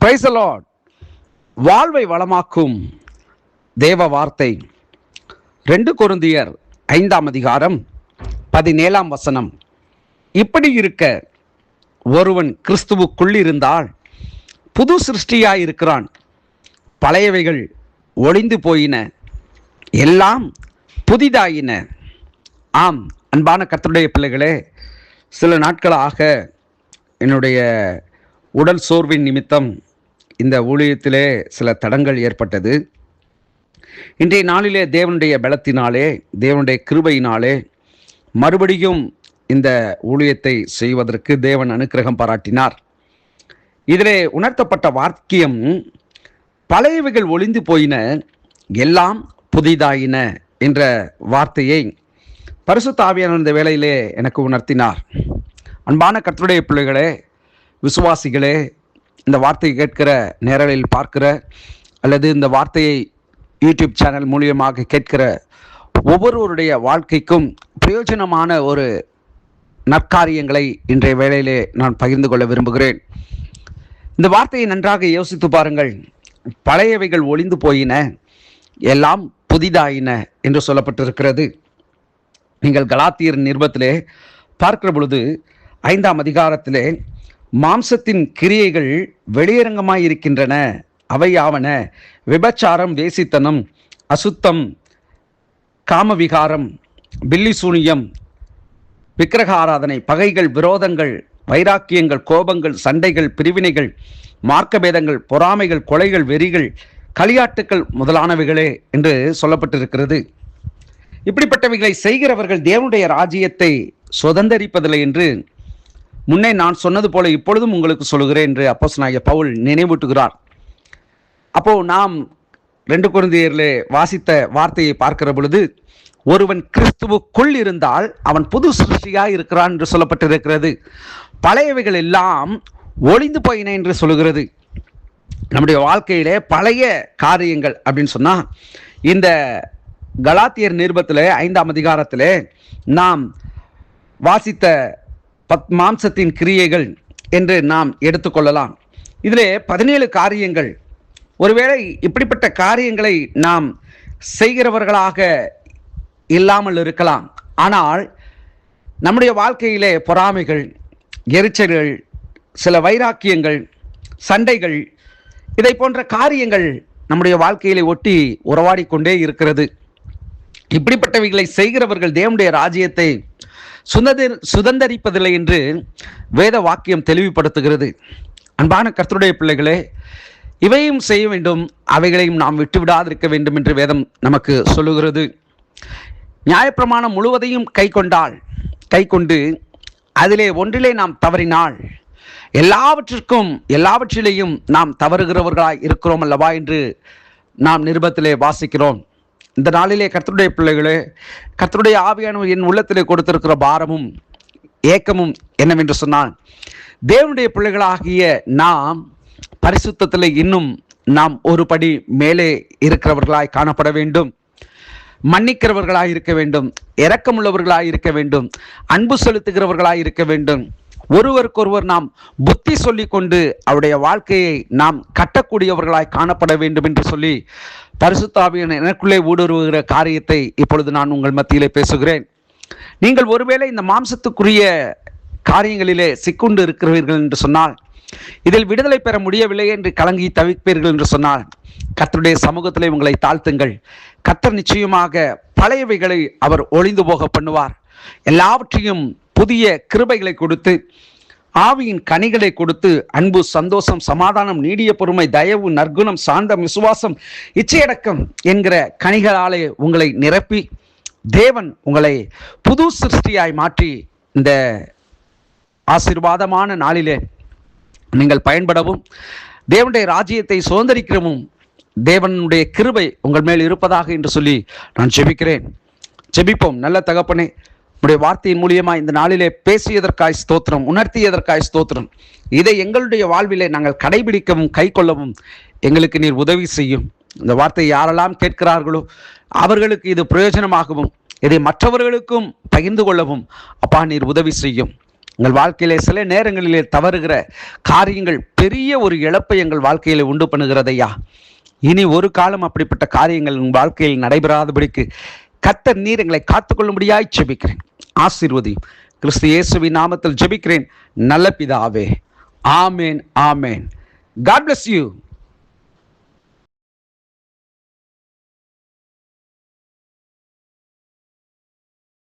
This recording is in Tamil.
Praise the Lord. வாழ்வை வளமாக்கும் தேவ வார்த்தை 2 கொரிந்தியர் 5:17 இப்படி இருக்க ஒருவன் கிறிஸ்துவுக்குள் இருந்தால் புது சிருஷ்டியாயிருக்கிறான், பழையவைகள் ஒளிந்து போயின, எல்லாம் புதிதாயின. ஆம், அன்பான கர்த்தருடைய பிள்ளைகளே, சில நாட்களாக என்னுடைய உடல் சோர்வின் நிமித்தம் இந்த ஊழியத்திலே சில தடங்கள் ஏற்பட்டது. இன்றைய நாளிலே தேவனுடைய பலத்தினாலே, தேவனுடைய கிருபையினாலே மறுபடியும் இந்த ஊழியத்தை செய்வதற்கு தேவன் அனுக்கிரகம் பாராட்டினார். இதிலே உணர்த்தப்பட்ட வாக்கியம், பழையவைகள் ஒளிந்து போயின, எல்லாம் புதிதாயின என்ற வார்த்தையை பரிசுத்த ஆவியானவர் இந்த வேளையிலே எனக்கு உணர்த்தினார். அன்பான கர்த்தருடைய பிள்ளைகளே, விசுவாசிகளே, இந்த வார்த்தையை கேட்கிற, நேரலில் பார்க்கிற அல்லது இந்த வார்த்தையை யூடியூப் சேனல் மூலியமாக கேட்கிற ஒவ்வொருவருடைய வாழ்க்கைக்கும் பிரயோஜனமான ஒரு நற்காரியங்களை இன்றைய வேளையிலே நான் பகிர்ந்து கொள்ள விரும்புகிறேன். இந்த வார்த்தையை நன்றாக யோசித்து பாருங்கள். பழையவைகள் ஒளிந்து போயின, எல்லாம் புதிதாயின என்று சொல்லப்பட்டிருக்கிறது. நீங்கள் கலாத்தியர் நிருபத்திலே பார்க்கிற பொழுது 5ஆம் அதிகாரத்திலே மாம்சத்தின் கிரியைகள் வெளியரங்கமாயிருக்கின்றன, அவையாவன விபச்சாரம், வேசித்தனம், அசுத்தம், காமவிகாரம், பில்லிசூனியம், விக்கிரக ஆராதனை, பகைகள், விரோதங்கள், வைராக்கியங்கள், கோபங்கள், சண்டைகள், பிரிவினைகள், மார்க்கபேதங்கள், பொறாமைகள், கொலைகள், வெறிகள், களியாட்டுக்கள் முதலானவைகளே என்று சொல்லப்பட்டிருக்கிறது. இப்படிப்பட்டவைகளை செய்கிறவர்கள் தேவனுடைய ராஜ்யத்தை சுதந்தரிப்பதில்லை என்று முன்னே நான் சொன்னது போல இப்பொழுதும் உங்களுக்கு சொல்கிறேன் என்று அப்போஸ்தலனாகிய பவுல் நினைவூட்டுகிறார். அப்போ நாம் 2 கொரிந்தியரிலே வாசித்த வார்த்தையை பார்க்கிற பொழுது, ஒருவன் கிறிஸ்துவுக்குள் இருந்தால் அவன் புது சிருஷ்டியாய் இருக்கிறான் என்று சொல்லப்பட்டிருக்கிறது. பழையவைகள் எல்லாம் ஒளிந்து போயின என்று சொல்கிறது. நம்முடைய வாழ்க்கையிலே பழைய காரியங்கள் அப்படின்னு சொன்னா, இந்த கலாத்தியர் நிருபத்திலே 5ஆம் அதிகாரத்திலே நாம் வாசித்த மாம்சத்தின் கிரியைகள் என்று நாம் எடுத்துக்கொள்ளலாம். இதிலே 17 காரியங்கள். ஒருவேளை இப்படிப்பட்ட காரியங்களை நாம் செய்கிறவர்களாக இல்லாமல் இருக்கலாம். ஆனால் நம்முடைய வாழ்க்கையிலே பொறாமைகள், எரிச்சல்கள், சில வைராக்கியங்கள், சண்டைகள், இதை போன்ற காரியங்கள் நம்முடைய வாழ்க்கையிலே ஒட்டி உறவாடி கொண்டே இருக்கிறது. இப்படிப்பட்டவைகளை செய்கிறவர்கள் தேவனுடைய ராஜ்யத்தை சுதந்தரிப்பதில்லை என்று வேத வாக்கியம் தெளிவுபடுத்துகிறது. அன்பான கர்த்தருடைய பிள்ளைகளே, இவையும் செய்ய வேண்டும், அவைகளையும் நாம் விட்டுவிடாதிருக்க வேண்டும் என்று வேதம் நமக்கு சொல்லுகிறது. நியாயப்பிரமாணம் முழுவதையும் கை கொண்டு அதிலே ஒன்றிலே நாம் தவறினால் எல்லாவற்றிலேயும் நாம் தவறுகிறவர்களாய் இருக்கிறோம் அல்லவா என்று நாம் நிருபத்திலே வாசிக்கிறோம். இந்த நாளிலே கர்த்தருடைய பிள்ளைகளே, கர்த்தருடைய ஆவியானவர் என் உள்ளத்திலே கொடுத்திருக்கிற பாரமும் ஏக்கமும் என்னவென்று சொன்னால், தேவனுடைய பிள்ளைகளாகிய நாம் பரிசுத்தத்தில் இன்னும் நாம் ஒரு படி மேலே இருக்கிறவர்களாய் காணப்பட வேண்டும், மன்னிக்கிறவர்களாய் இருக்க வேண்டும், இரக்கமுள்ளவர்களாய் இருக்க வேண்டும், அன்பு செலுத்துகிறவர்களாய் இருக்க வேண்டும், ஒருவருக்கொருவர் நாம் புத்தி சொல்லி கொண்டு அவருடைய வாழ்க்கையை நாம் கட்டக்கூடியவர்களாய் காணப்பட வேண்டும் என்று சொல்லி பரிசுத்த ஆவியானவர் எனக்குள்ளே ஊடுருவுகிற காரியத்தை இப்பொழுது நான் உங்கள் மத்தியிலே பேசுகிறேன். நீங்கள் ஒருவேளை இந்த மாம்சத்துக்குரிய காரியங்களிலே சிக்குண்டு இருக்கிறீர்கள் என்று சொன்னால், இதில் விடுதலை பெற முடியவில்லை என்று கலங்கி தவிப்பீர்கள் என்று சொன்னால், கர்த்தருடைய சமூகத்திலே உங்களை தாழ்த்துங்கள். கர்த்தர் நிச்சயமாக பழையவைகளை அவர் ஒளிந்து போக பண்ணுவார். எல்லாவற்றையும் புதிய கிருபைகளை கொடுத்து, ஆவியின் கனிகளை கொடுத்து, அன்பு, சந்தோஷம், சமாதானம், நீடிய பொறுமை, தயவு, நற்குணம், சாந்தம், விசுவாசம், இச்சையடக்கம் என்கிற கனிகளாலே உங்களை நிரப்பி தேவன் உங்களை புது சிருஷ்டியாய் மாற்றி இந்த ஆசீர்வாதமான நாளிலே நீங்கள் பயன்படவும் தேவனுடைய ராஜ்யத்தை சுதந்தரிக்கிறவும் தேவனுடைய கிருபை உங்கள் மேல் இருப்பதாக என்று சொல்லி நான் ஜெபிக்கிறேன். ஜெபிப்போம். நல்ல தகப்பனே, உடைய வார்த்தையின் மூலியமா இந்த நாளிலே பேசியதற்காய் ஸ்தோத்திரம், உணர்த்தியதற்காய் ஸ்தோத்திரம். இதை எங்களுடைய வாழ்விலே நாங்கள் கடைபிடிக்கவும் கை கொள்ளவும் எங்களுக்கு நீர் உதவி செய்யும். இந்த வார்த்தையை யாரெல்லாம் கேட்கிறார்களோ அவர்களுக்கு இது பிரயோஜனமாகவும் இதை மற்றவர்களுக்கும் பகிர்ந்து கொள்ளவும் அப்பா நீர் உதவி செய்யும். எங்கள் வாழ்க்கையிலே சில நேரங்களிலே தவறுகிற காரியங்கள் பெரிய ஒரு இழப்பை எங்கள் வாழ்க்கையிலே உண்டு பண்ணுகிறதையா. இனி ஒரு காலம் அப்படிப்பட்ட காரியங்கள் உங்கள் வாழ்க்கையில் நடைபெறாதபடிக்கு கர்த்தர் நீர் எங்களை காத்துக்கொள்ளும்படியாய் ஜெபிக்கிறேன். ஆசீர்வதியும். கிறிஸ்து இயேசுவின் நாமத்தில் ஜெபிக்கிறேன் நல்ல பிதாவே. ஆமேன், ஆமேன். God bless you.